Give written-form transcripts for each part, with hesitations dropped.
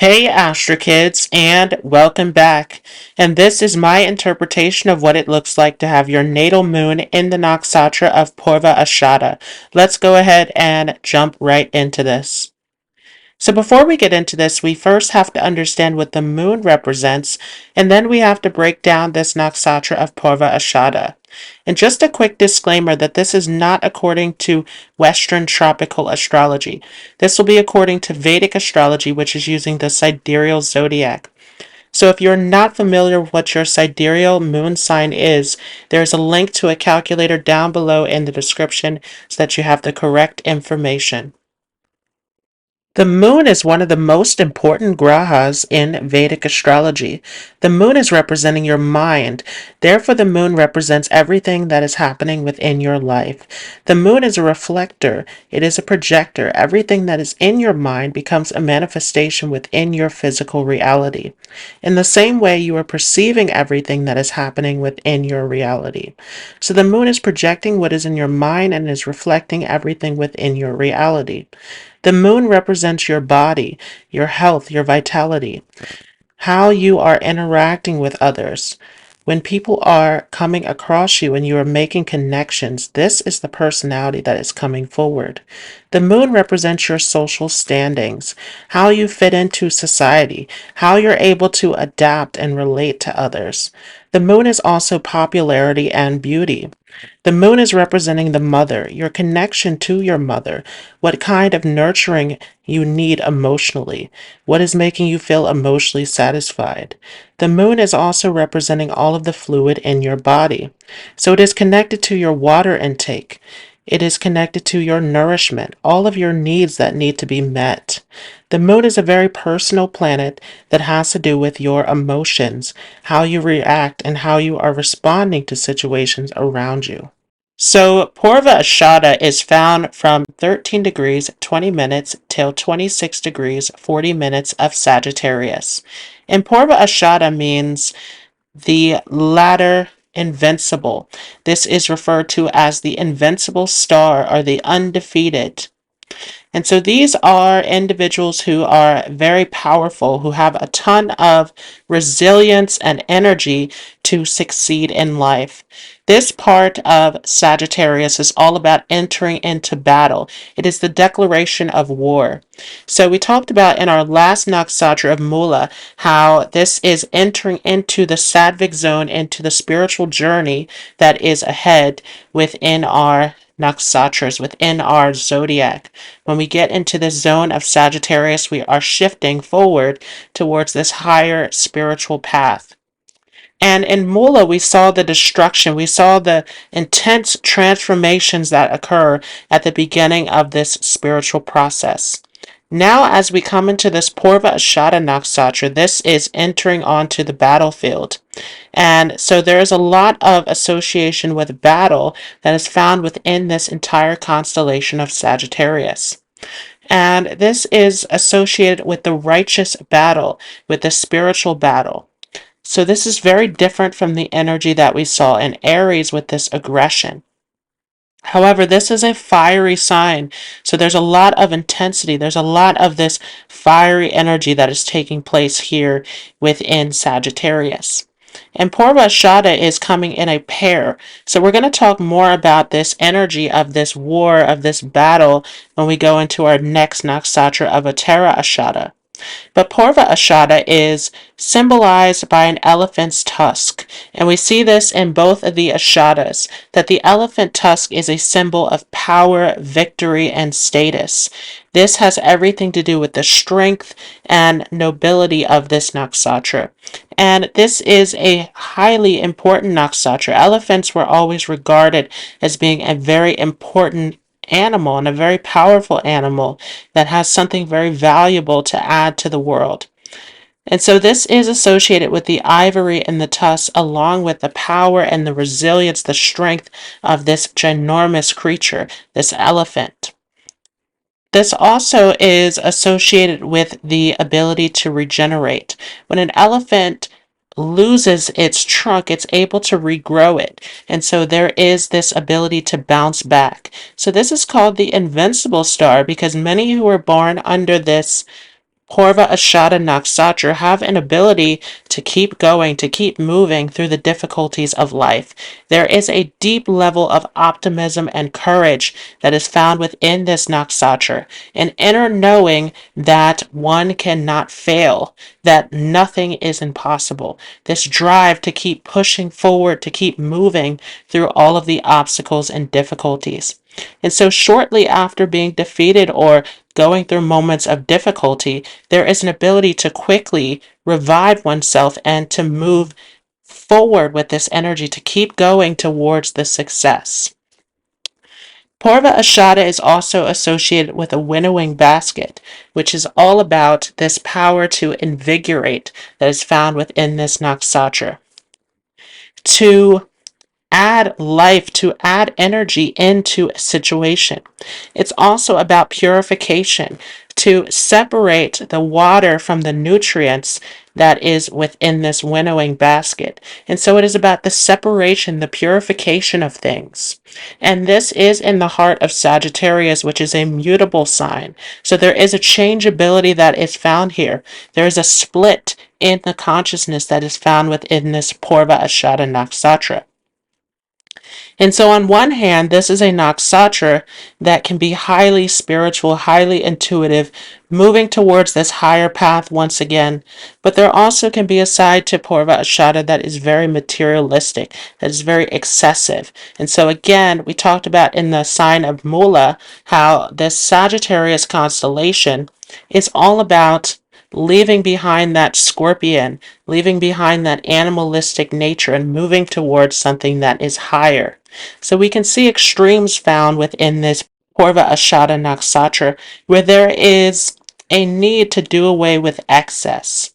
Hey Astro Kids, and welcome back. And this is my interpretation of what it looks like to have your natal moon in the nakshatra of Purva Ashadha. Let's go ahead and jump right into this. So before we get into this, we first have to understand what the moon represents, and then we have to break down this nakshatra of Purva Ashadha. And just a quick disclaimer that this is not according to Western tropical astrology. This will be according to Vedic astrology, which is using the sidereal zodiac. So if you're not familiar with what your sidereal moon sign is, there's a link to a calculator down below in the description so that you have the correct information. The moon is one of the most important grahas in Vedic astrology. The moon is representing your mind. Therefore, the moon represents everything that is happening within your life. The moon is a reflector. It is a projector. Everything that is in your mind becomes a manifestation within your physical reality. In the same way, you are perceiving everything that is happening within your reality. So the moon is projecting what is in your mind and is reflecting everything within your reality. The moon represents your body, your health, your vitality, how you are interacting with others. When people are coming across you and you are making connections, this is the personality that is coming forward. The moon represents your social standings, how you fit into society, how you're able to adapt and relate to others. The moon is also popularity and beauty. The moon is representing the mother, your connection to your mother, what kind of nurturing you need emotionally, what is making you feel emotionally satisfied. The moon is also representing all of the fluid in your body. So it is connected to your water intake. It is connected to your nourishment, all of your needs that need to be met. The moon is a very personal planet that has to do with your emotions, how you react, and how you are responding to situations around you. So, Purva Ashadha is found from 13 degrees 20 minutes till 26 degrees 40 minutes of Sagittarius. And Purva Ashadha means the latter invincible. This is referred to as the invincible star or the undefeated. And so these are individuals who are very powerful, who have a ton of resilience and energy to succeed in life. This part of Sagittarius is all about entering into battle. It is the declaration of war. So we talked about in our last nakshatra of Mula how this is entering into the sattvic zone, into the spiritual journey that is ahead within our nakshatras, within our zodiac. When we get into this zone of Sagittarius, we are shifting forward towards this higher spiritual path. And in Mula, we saw the destruction. We saw the intense transformations that occur at the beginning of this spiritual process. Now, as we come into this Purva Ashadha nakshatra, this is entering onto the battlefield. And so there is a lot of association with battle that is found within this entire constellation of Sagittarius. And this is associated with the righteous battle, with the spiritual battle. So this is very different from the energy that we saw in Aries with this aggression. However, this is a fiery sign, so there's a lot of intensity. There's a lot of this fiery energy that is taking place here within Sagittarius. And Purva Ashadha is coming in a pair. So we're going to talk more about this energy of this war, of this battle, when we go into our next nakshatra of Uttara Ashadha. But Purva Ashadha is symbolized by an elephant's tusk. And we see this in both of the Ashadhas, that the elephant tusk is a symbol of power, victory, and status. This has everything to do with the strength and nobility of this nakshatra. And this is a highly important nakshatra. Elephants were always regarded as being a very important animal and a very powerful animal that has something very valuable to add to the world. And so this is associated with the ivory and the tusk, along with the power and the resilience, the strength of this ginormous creature, this elephant. This also is associated with the ability to regenerate. When an elephant loses its trunk, it's able to regrow it. And so there is this ability to bounce back. So this is called the invincible star because many who were born under this Purva Ashadha Nakshatra have an ability to keep going, to keep moving through the difficulties of life. There is a deep level of optimism and courage that is found within this nakshatra, an inner knowing that one cannot fail, that nothing is impossible. This drive to keep pushing forward, to keep moving through all of the obstacles and difficulties. And so, shortly after being defeated or going through moments of difficulty, there is an ability to quickly revive oneself and to move forward with this energy to keep going towards the success. Purva Ashadha is also associated with a winnowing basket, which is all about this power to invigorate that is found within this nakshatra. To add life, to add energy into a situation. It's also about purification, to separate the water from the nutrients that is within this winnowing basket. And so it is about the separation, the purification of things. And this is in the heart of Sagittarius, which is a mutable sign. So there is a changeability that is found here. There is a split in the consciousness that is found within this Purva Ashadha Nakshatra. And so, on one hand, this is a nakshatra that can be highly spiritual, highly intuitive, moving towards this higher path once again. But there also can be a side to Purva Ashadha that is very materialistic, that is very excessive. And so, again, we talked about in the sign of Mula how this Sagittarius constellation is all about leaving behind that scorpion, leaving behind that animalistic nature, and moving towards something that is higher. So we can see extremes found within this Purva Ashadha Nakshatra, where there is a need to do away with excess.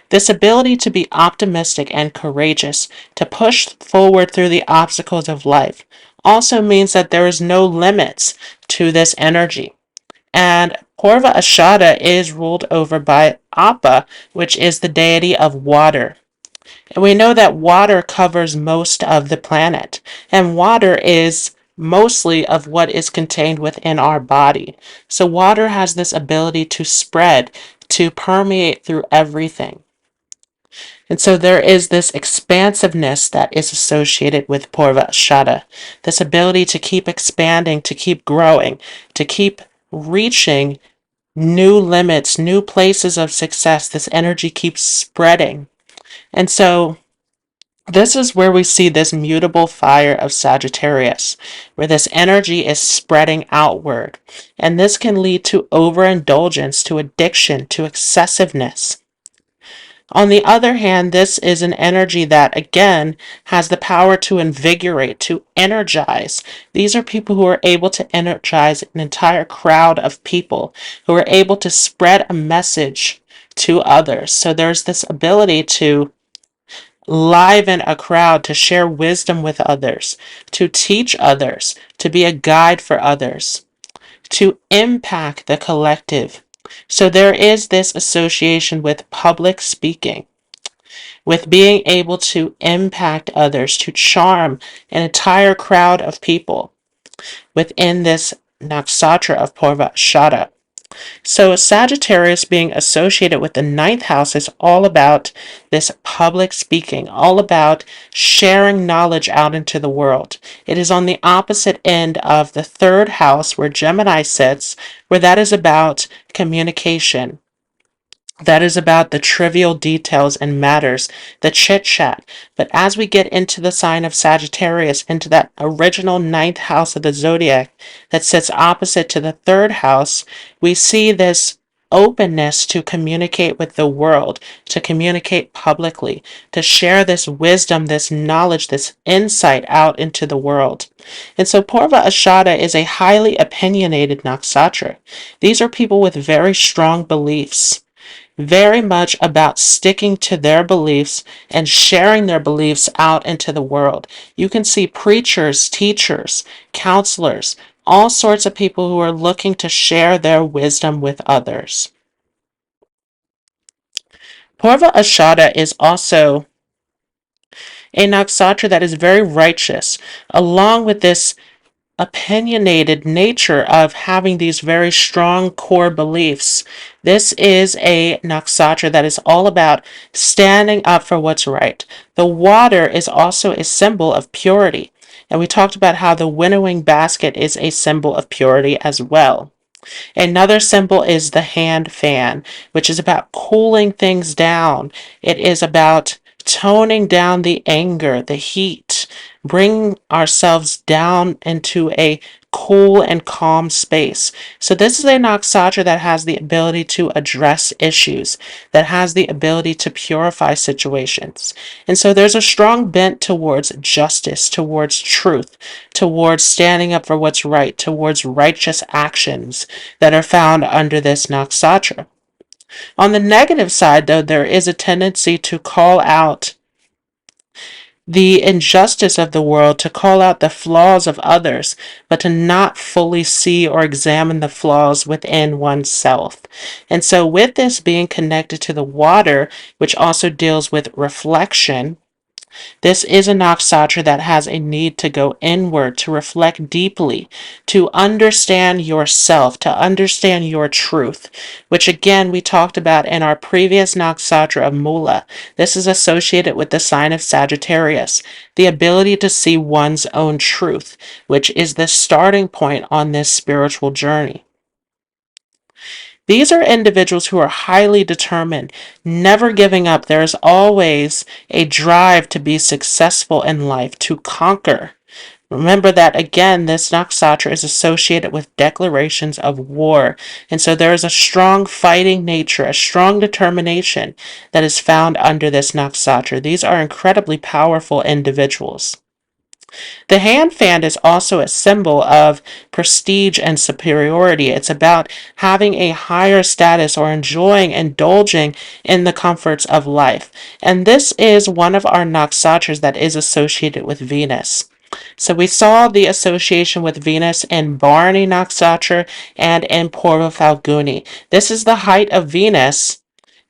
This ability to be optimistic and courageous, to push forward through the obstacles of life, also means that there is no limits to this energy. And Purva Ashadha is ruled over by Appa, which is the deity of water. And we know that water covers most of the planet, and water is mostly of what is contained within our body. So water has this ability to spread, to permeate through everything. And so there is this expansiveness that is associated with Purva Ashadha, this ability to keep expanding, to keep growing, to keep reaching new limits, new places of success. This energy keeps spreading. And so this is where we see this mutable fire of Sagittarius, where this energy is spreading outward. And this can lead to overindulgence, to addiction, to excessiveness. On the other hand, this is an energy that, again, has the power to invigorate, to energize. These are people who are able to energize an entire crowd of people, who are able to spread a message to others. So there's this ability to liven a crowd, to share wisdom with others, to teach others, to be a guide for others, to impact the collective. So there is this association with public speaking, with being able to impact others, to charm an entire crowd of people within this nakshatra of Purva Ashadha. So Sagittarius being associated with the ninth house is all about this public speaking, all about sharing knowledge out into the world. It is on the opposite end of the third house where Gemini sits, where that is about communication. That is about the trivial details and matters, the chit chat. But as we get into the sign of Sagittarius, into that original ninth house of the zodiac that sits opposite to the third house, we see this openness to communicate with the world, to communicate publicly, to share this wisdom, this knowledge, this insight out into the world. And so Purva Ashadha is a highly opinionated nakshatra. These are people with very strong beliefs, very much about sticking to their beliefs and sharing their beliefs out into the world. You can see preachers, teachers, counselors, all sorts of people who are looking to share their wisdom with others. Purva Ashadha is also a nakshatra that is very righteous, along with this opinionated nature of having these very strong core beliefs. This is a nakshatra that is all about standing up for what's right. The water is also a symbol of purity. And we talked about how the winnowing basket is a symbol of purity as well. Another symbol is the hand fan, which is about cooling things down. It is about toning down the anger, the heat, bringing ourselves down into a cool and calm space. So this is a nakshatra that has the ability to address issues, that has the ability to purify situations. And so there's a strong bent towards justice, towards truth, towards standing up for what's right, towards righteous actions that are found under this nakshatra. On the negative side, though, there is a tendency to call out the injustice of the world, to call out the flaws of others, but to not fully see or examine the flaws within oneself. And so, with this being connected to the water, which also deals with reflection, this is a nakshatra that has a need to go inward, to reflect deeply, to understand yourself, to understand your truth, which again we talked about in our previous nakshatra of Mula. This is associated with the sign of Sagittarius, the ability to see one's own truth, which is the starting point on this spiritual journey. These are individuals who are highly determined, never giving up. There is always a drive to be successful in life, to conquer. Remember that again, this nakshatra is associated with declarations of war. And so there is a strong fighting nature, a strong determination that is found under this nakshatra. These are incredibly powerful individuals. The hand fan is also a symbol of prestige and superiority. It's about having a higher status or indulging in the comforts of life. And this is one of our nakshatras that is associated with Venus. So we saw the association with Venus in Bharani nakshatra and in Purva Falguni. This is the height of Venus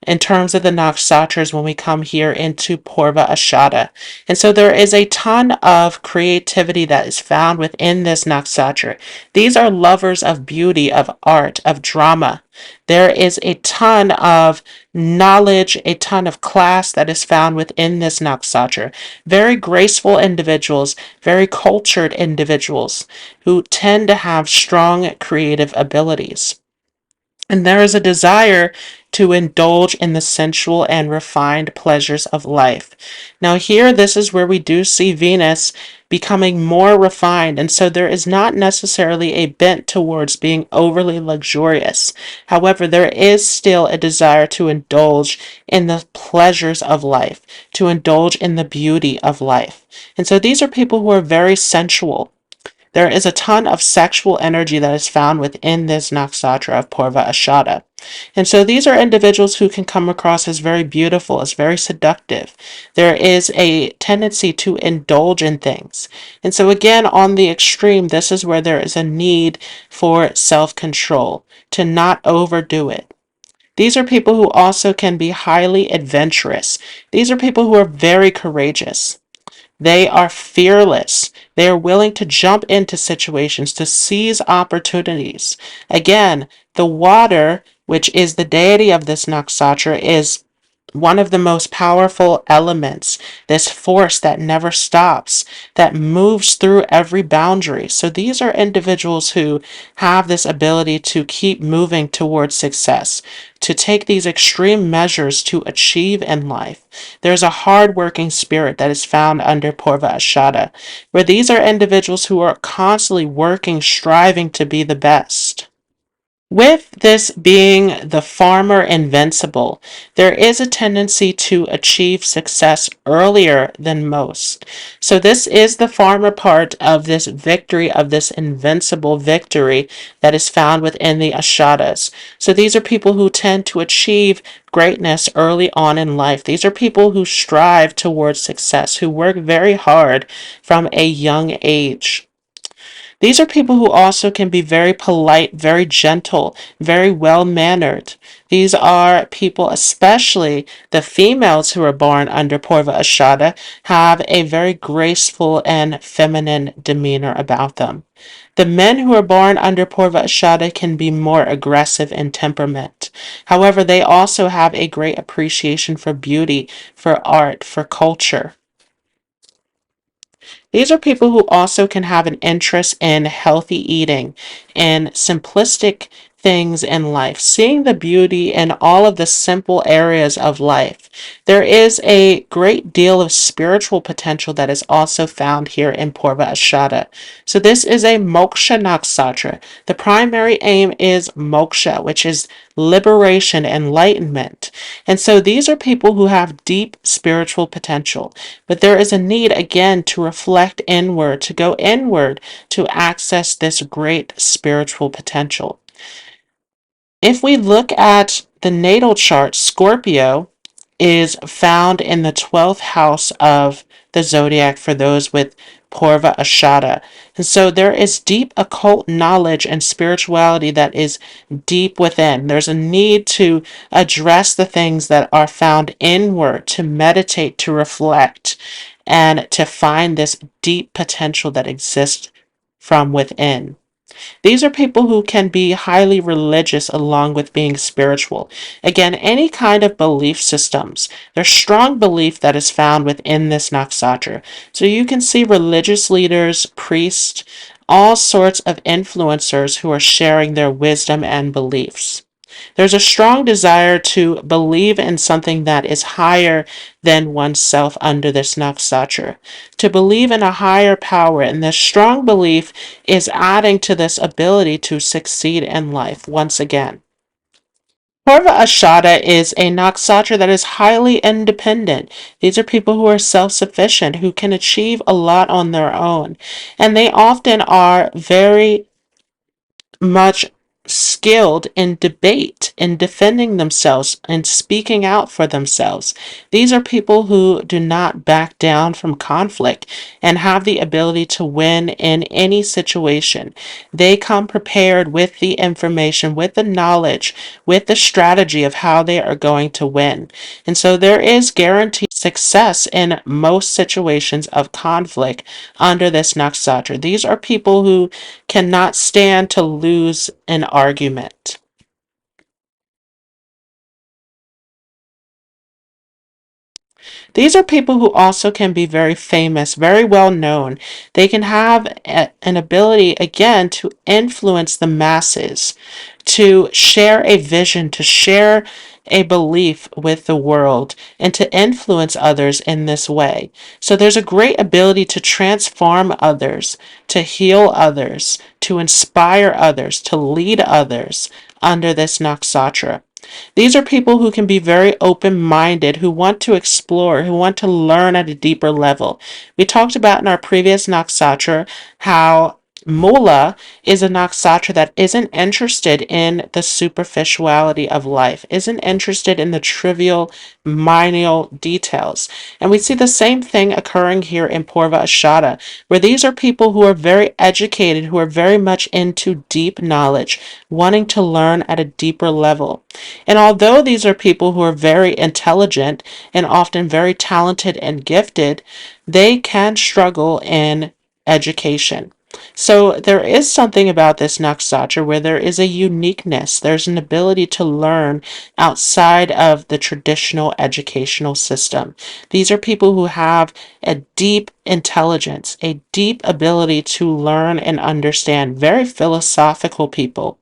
in terms of the nakshatras when we come here into Purva Ashadha. And so there is a ton of creativity that is found within this nakshatra. These are lovers of beauty, of art, of drama. There is a ton of knowledge, a ton of class that is found within this nakshatra. Very graceful individuals, very cultured individuals who tend to have strong creative abilities. And there is a desire to indulge in the sensual and refined pleasures of life. Now, here, this is where we do see Venus becoming more refined, and so there is not necessarily a bent towards being overly luxurious. However, there is still a desire to indulge in the pleasures of life, to indulge in the beauty of life. And so these are people who are very sensual. There is a ton of sexual energy that is found within this nakshatra of Purva Ashadha. And so these are individuals who can come across as very beautiful, as very seductive. There is a tendency to indulge in things. And so again, on the extreme, this is where there is a need for self-control, to not overdo it. These are people who also can be highly adventurous. These are people who are very courageous. They are fearless. They are willing to jump into situations, to seize opportunities. Again, the water, which is the deity of this nakshatra, is one of the most powerful elements, this force that never stops, that moves through every boundary. So these are individuals who have this ability to keep moving towards success, to take these extreme measures to achieve in life. There's a hard-working spirit that is found under Purva Ashadha, where these are individuals who are constantly working, striving to be the best. With this being the farmer invincible, there is a tendency to achieve success earlier than most. So this is the farmer part of this victory, of this invincible victory that is found within the Ashadhas. So these are people who tend to achieve greatness early on in life. These are people who strive towards success, who work very hard from a young age. These are people who also can be very polite, very gentle, very well mannered. These are people, especially the females who are born under Purva Ashadha, have a very graceful and feminine demeanor about them. The men who are born under Purva Ashadha can be more aggressive in temperament. However, they also have a great appreciation for beauty, for art, for culture. These are people who also can have an interest in healthy eating and simplistic things in life, seeing the beauty in all of the simple areas of life. There is a great deal of spiritual potential that is also found here in Purva Ashadha. So this is a moksha nakshatra. The primary aim is moksha, which is liberation, enlightenment. And so these are people who have deep spiritual potential. But there is a need again to reflect inward, to go inward to access this great spiritual potential. If we look at the natal chart, Scorpio is found in the 12th house of the zodiac for those with Purva Ashadha. And so there is deep occult knowledge and spirituality that is deep within. There's a need to address the things that are found inward, to meditate, to reflect, and to find this deep potential that exists from within. These are people who can be highly religious along with being spiritual. Again, any kind of belief systems. There's strong belief that is found within this nakshatra. So you can see religious leaders, priests, all sorts of influencers who are sharing their wisdom and beliefs. There's a strong desire to believe in something that is higher than oneself under this nakshatra. To believe in a higher power, and this strong belief is adding to this ability to succeed in life once again. Purva Ashadha is a nakshatra that is highly independent. These are people who are self-sufficient, who can achieve a lot on their own. And they often are very much skilled in debate, in defending themselves, and speaking out for themselves. These are people who do not back down from conflict and have the ability to win in any situation. They come prepared with the information, with the knowledge, with the strategy of how they are going to win. And so there is guaranteed success in most situations of conflict under this nakshatra. These are people who cannot stand to lose an argument. These are people who also can be very famous, very well known. They can have an ability, again, to influence the masses, to share a vision, to share a belief with the world, and to influence others in this way. So there's a great ability to transform others, to heal others, to inspire others, to lead others under this nakshatra. These are people who can be very open minded, who want to explore, who want to learn at a deeper level. We talked about in our previous nakshatra how Mula is a nakshatra that isn't interested in the superficiality of life, isn't interested in the trivial, minor details. And we see the same thing occurring here in Purva Ashadha, where these are people who are very educated, who are very much into deep knowledge, wanting to learn at a deeper level. And although these are people who are very intelligent and often very talented and gifted, they can struggle in education. So there is something about this nakshatra where there is a uniqueness. There's an ability to learn outside of the traditional educational system. These are people who have a deep intelligence, a deep ability to learn and understand, very philosophical people.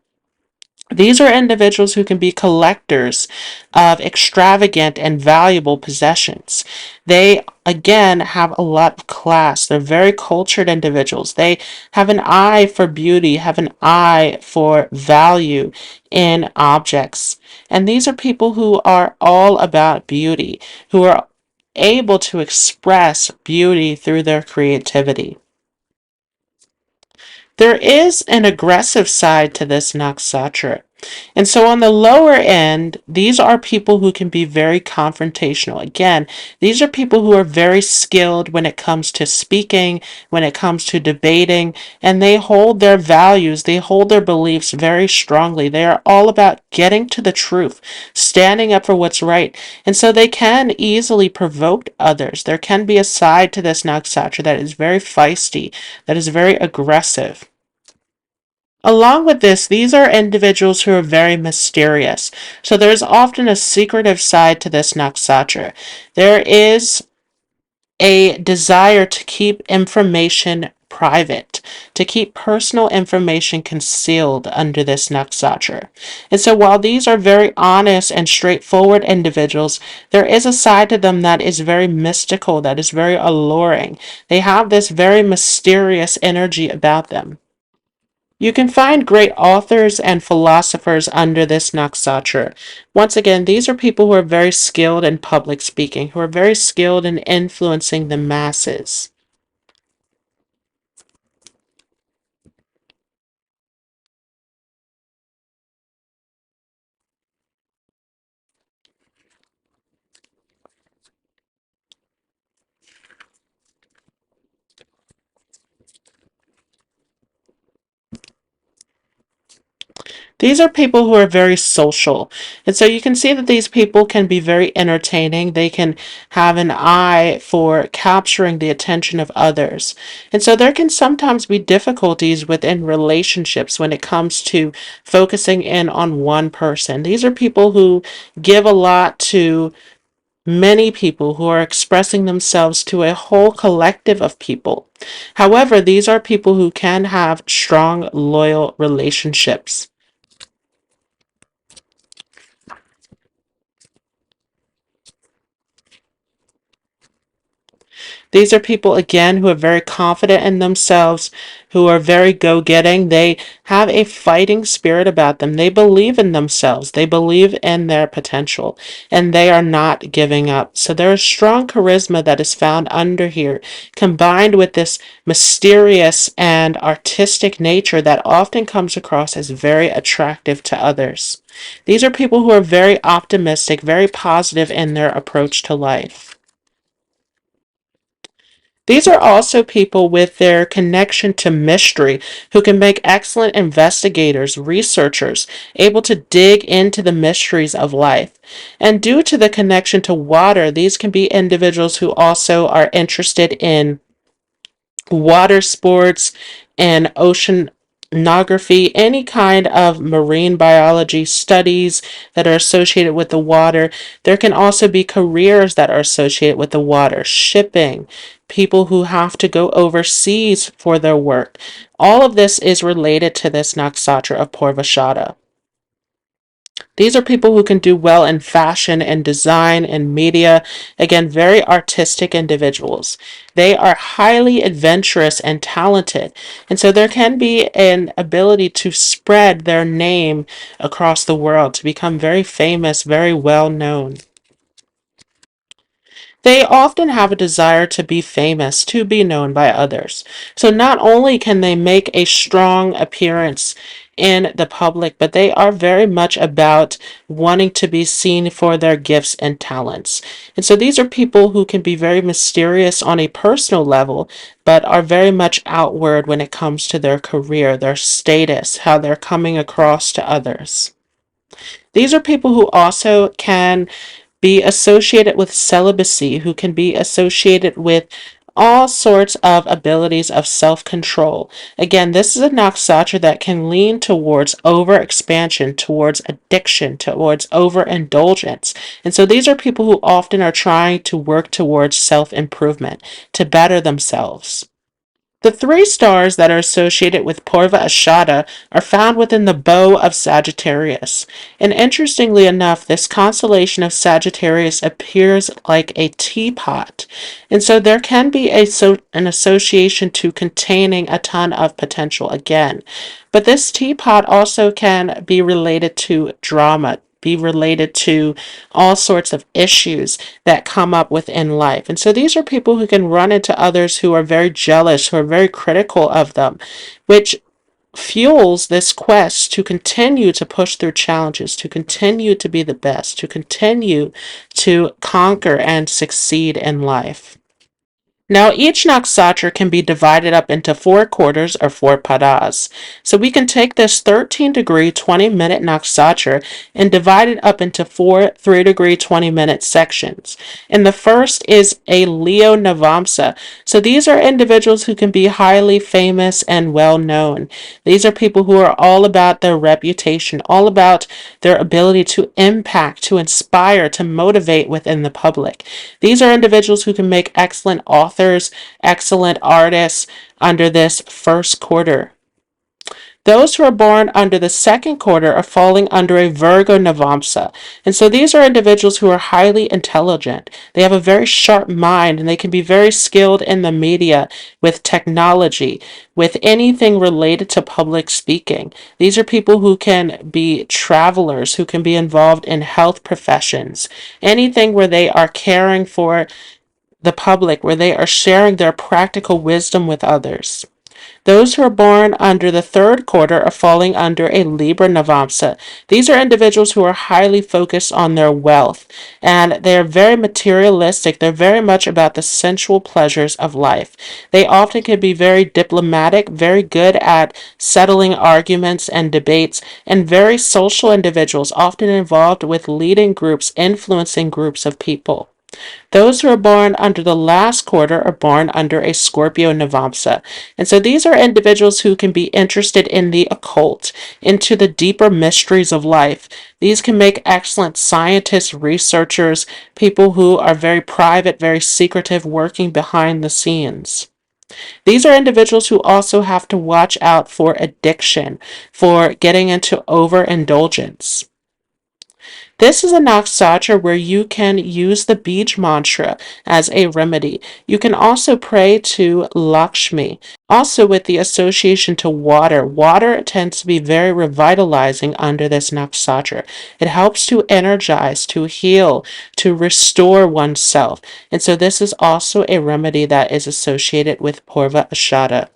These are individuals who can be collectors of extravagant and valuable possessions. They, again, have a lot of class. They're very cultured individuals. They have an eye for beauty, have an eye for value in objects. And these are people who are all about beauty, who are able to express beauty through their creativity. There is an aggressive side to this nakshatra. And so on the lower end, these are people who can be very confrontational. Again, these are people who are very skilled when it comes to speaking, when it comes to debating, and they hold their values, they hold their beliefs very strongly. They are all about getting to the truth, standing up for what's right. And so they can easily provoke others. There can be a side to this nakshatra that is very feisty, that is very aggressive. Along with this, these are individuals who are very mysterious. So there's often a secretive side to this nakshatra. There is a desire to keep information private, to keep personal information concealed under this nakshatra. And so while these are very honest and straightforward individuals, there is a side to them that is very mystical, that is very alluring. They have this very mysterious energy about them. You can find great authors and philosophers under this nakshatra. Once again, these are people who are very skilled in public speaking, who are very skilled in influencing the masses. These are people who are very social. And so you can see that these people can be very entertaining. They can have an eye for capturing the attention of others. And so there can sometimes be difficulties within relationships when it comes to focusing in on one person. These are people who give a lot to many people, who are expressing themselves to a whole collective of people. However, these are people who can have strong, loyal relationships. These are people, again, who are very confident in themselves, who are very go getting. They have a fighting spirit about them. They believe in themselves, they believe in their potential, and they are not giving up. So there is strong charisma that is found under here, combined with this mysterious and artistic nature that often comes across as very attractive to others. These are people who are very optimistic, very positive in their approach to life. These are also people with their connection to mystery who can make excellent investigators, researchers, able to dig into the mysteries of life. And due to the connection to water, these can be individuals who also are interested in water sports and oceanography, any kind of marine biology studies that are associated with the water. There can also be careers that are associated with the water, shipping, people who have to go overseas for their work. All of this is related to this nakshatra of Purva Ashadha. These are people who can do well in fashion and design and media. Again, very artistic individuals. They are highly adventurous and talented. And so there can be an ability to spread their name across the world, to become very famous, very well known. They often have a desire to be famous, to be known by others. So not only can they make a strong appearance in the public, but they are very much about wanting to be seen for their gifts and talents. And so these are people who can be very mysterious on a personal level, but are very much outward when it comes to their career, their status, how they're coming across to others. These are people who also can be associated with celibacy, who can be associated with all sorts of abilities of self control. Again, this is a nakshatra that can lean towards overexpansion, towards addiction, towards overindulgence. And so these are people who often are trying to work towards self improvement, to better themselves. The three stars that are associated with Purva Ashadha are found within the bow of Sagittarius. And interestingly enough, this constellation of Sagittarius appears like a teapot. And so there can be an association to containing a ton of potential again. But this teapot also can be related to drama, be related to all sorts of issues that come up within life. And so these are people who can run into others who are very jealous, who are very critical of them, which fuels this quest to continue to push through challenges, to continue to be the best, to continue to conquer and succeed in life. Now, each nakshatra can be divided up into 4 quarters or 4 padas. So we can take this 13-degree, 20-minute nakshatra and divide it up into 4 3-degree, 20-minute sections. And the first is a Leo Navamsa. So these are individuals who can be highly famous and well known. These are people who are all about their reputation, all about their ability to impact, to inspire, to motivate within the public. These are individuals who can make excellent authors, excellent artists under this first quarter. Those who are born under the second quarter are falling under a Virgo Navamsa. And so these are individuals who are highly intelligent. They have a very sharp mind and they can be very skilled in the media, with technology, with anything related to public speaking. These are people who can be travelers, who can be involved in health professions, anything where they are caring for the public, where they are sharing their practical wisdom with others. Those who are born under the third quarter are falling under a Libra Navamsa. These are individuals who are highly focused on their wealth, and they are very materialistic. They're very much about the sensual pleasures of life. They often can be very diplomatic, very good at settling arguments and debates, and very social individuals, often involved with leading groups, influencing groups of people. Those who are born under the last quarter are born under a Scorpio Navamsa. And so these are individuals who can be interested in the occult, into the deeper mysteries of life. These can make excellent scientists, researchers, people who are very private, very secretive, working behind the scenes. These are individuals who also have to watch out for addiction, for getting into overindulgence. This is a nakshatra where you can use the Bij mantra as a remedy. You can also pray to Lakshmi. Also, with the association to water, water tends to be very revitalizing under this nakshatra. It helps to energize, to heal, to restore oneself. And so this is also a remedy that is associated with Purva Ashadha.